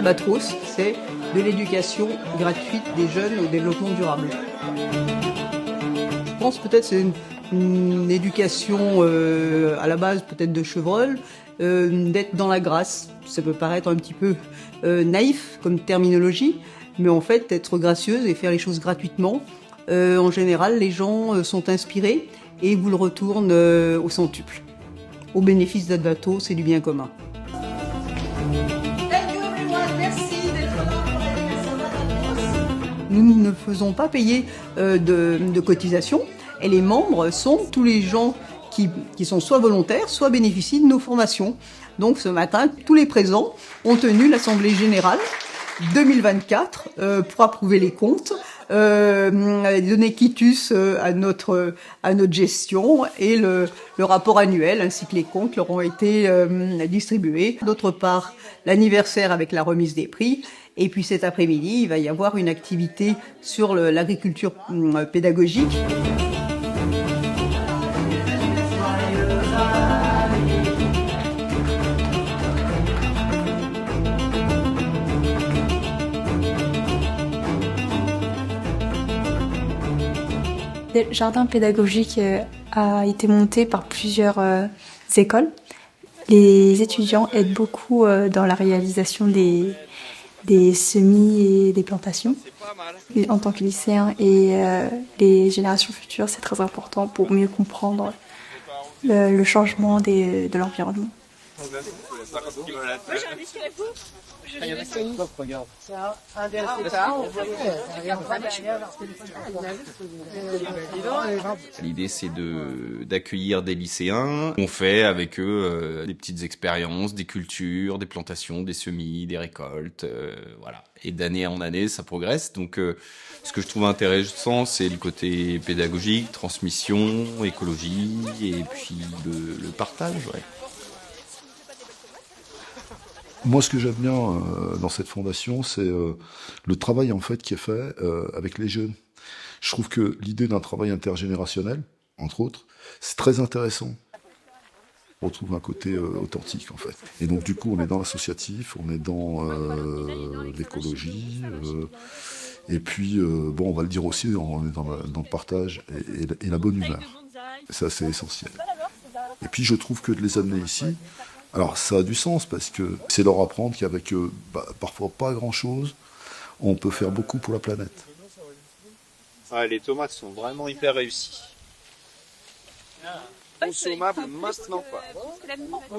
Albatros, c'est de l'éducation gratuite des jeunes au développement durable. Je pense peut-être c'est une éducation à la base peut-être de Chevreul, d'être dans la grâce. Ça peut paraître un petit peu naïf comme terminologie, mais en fait être gracieuse et faire les choses gratuitement. En général, les gens sont inspirés et vous le retournent au centuple, au bénéfice d'Albatros et du bien commun. Nous ne faisons pas payer de cotisations et les membres sont tous les gens qui sont soit volontaires, soit bénéficient de nos formations. Donc ce matin, tous les présents ont tenu l'Assemblée Générale 2024 pour approuver les comptes, donner quitus à notre gestion et le rapport annuel ainsi que les comptes leur ont été distribués. D'autre part, l'anniversaire avec la remise des prix. Et puis cet après-midi, il va y avoir une activité sur l'agriculture pédagogique. Le jardin pédagogique a été monté par plusieurs écoles. Les étudiants aident beaucoup dans la réalisation des semis et des plantations. En tant que lycéens et les générations futures, c'est très important pour mieux comprendre le changement de l'environnement. L'idée, c'est d'accueillir des lycéens. On fait avec eux des petites expériences, des cultures, des plantations, des semis, des récoltes, voilà. Et d'année en année, ça progresse. Donc, ce que je trouve intéressant, c'est le côté pédagogique, transmission, écologie, et puis le partage, ouais. Moi, ce que j'aime bien dans cette fondation, c'est le travail en fait qui est fait avec les jeunes. Je trouve que l'idée d'un travail intergénérationnel, entre autres, c'est très intéressant. On retrouve un côté authentique en fait. Et donc du coup, on est dans l'associatif, on est dans l'écologie, et puis bon, on va le dire aussi, on est dans le partage et la bonne humeur. Ça, c'est essentiel. Et puis je trouve que de les amener ici. Alors ça a du sens parce que c'est leur apprendre qu'avec parfois pas grand-chose, on peut faire beaucoup pour la planète. Ah, les tomates sont vraiment hyper réussies. Consommables maintenant quoi.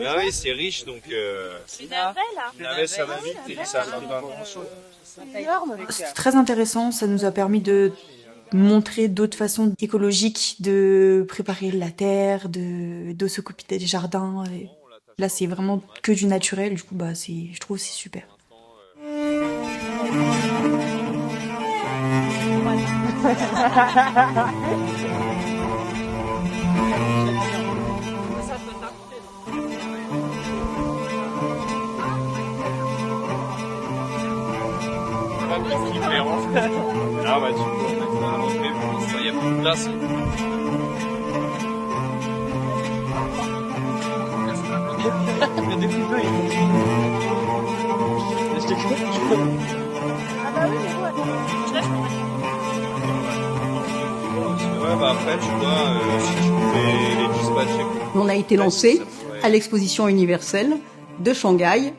Ah oui, c'est riche donc. Navet, ça va vite et ça arrive pas grand-chose. C'est très intéressant, ça nous a permis de montrer d'autres façons écologiques de préparer la terre, de s'occuper des jardins. Et là, c'est vraiment que du naturel, du coup, je trouve que c'est super. Ah bah du coup, on va rentrer, bon, il y a plus de place. Il y a des coupes. Ouais, bah après, tu vois, si tu fais les dispatchs. On a été lancé à l'exposition universelle de Shanghai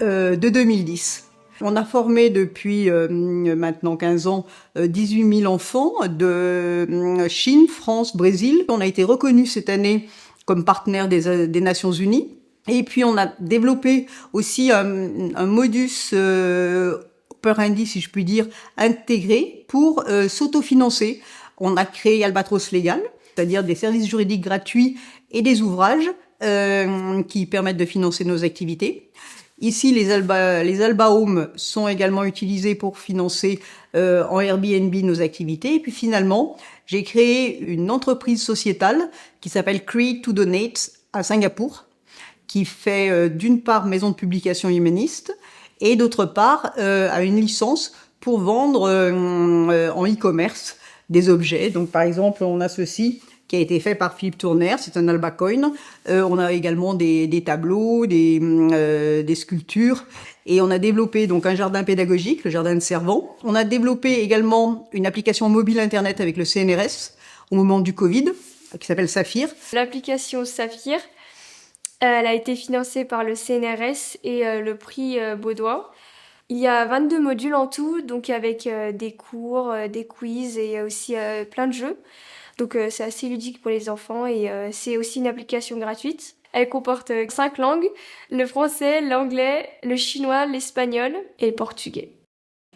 de 2010. On a formé depuis maintenant 15 ans 18 000 enfants de Chine, France, Brésil. On a été reconnus cette année comme partenaire des Nations Unies. Et puis on a développé aussi un modus operandi, si je puis dire, intégré pour s'autofinancer. On a créé Albatros Légal, c'est-à-dire des services juridiques gratuits et des ouvrages qui permettent de financer nos activités. Ici, les Alba Homes sont également utilisés pour financer en Airbnb nos activités. Et puis finalement, j'ai créé une entreprise sociétale qui s'appelle Create to Donate à Singapour, qui fait d'une part maison de publication humaniste et d'autre part a une licence pour vendre en e-commerce des objets. Donc par exemple, on a ceci qui a été fait par Philippe Tournaire, c'est un albacoin. On a également des tableaux, des sculptures, et on a développé donc un jardin pédagogique, le jardin de Servan. On a développé également une application mobile internet avec le CNRS au moment du Covid, qui s'appelle Saphir. L'application Saphir, elle a été financée par le CNRS et le prix Baudouin. Il y a 22 modules en tout, donc avec des cours, des quiz et aussi plein de jeux. Donc c'est assez ludique pour les enfants et c'est aussi une application gratuite. Elle comporte 5 langues, le français, l'anglais, le chinois, l'espagnol et le portugais.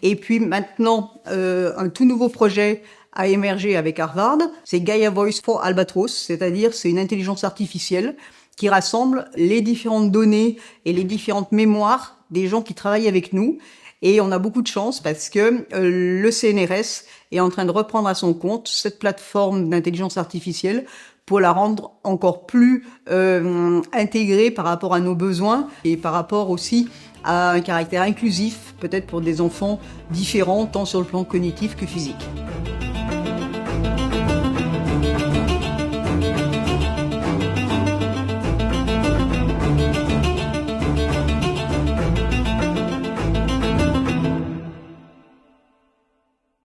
Et puis maintenant, un tout nouveau projet a émergé avec Harvard, c'est Gaia Voice for Albatros, c'est-à-dire c'est une intelligence artificielle qui rassemble les différentes données et les différentes mémoires des gens qui travaillent avec nous. Et on a beaucoup de chance parce que le CNRS est en train de reprendre à son compte cette plateforme d'intelligence artificielle pour la rendre encore plus intégrée par rapport à nos besoins et par rapport aussi à un caractère inclusif, peut-être pour des enfants différents, tant sur le plan cognitif que physique.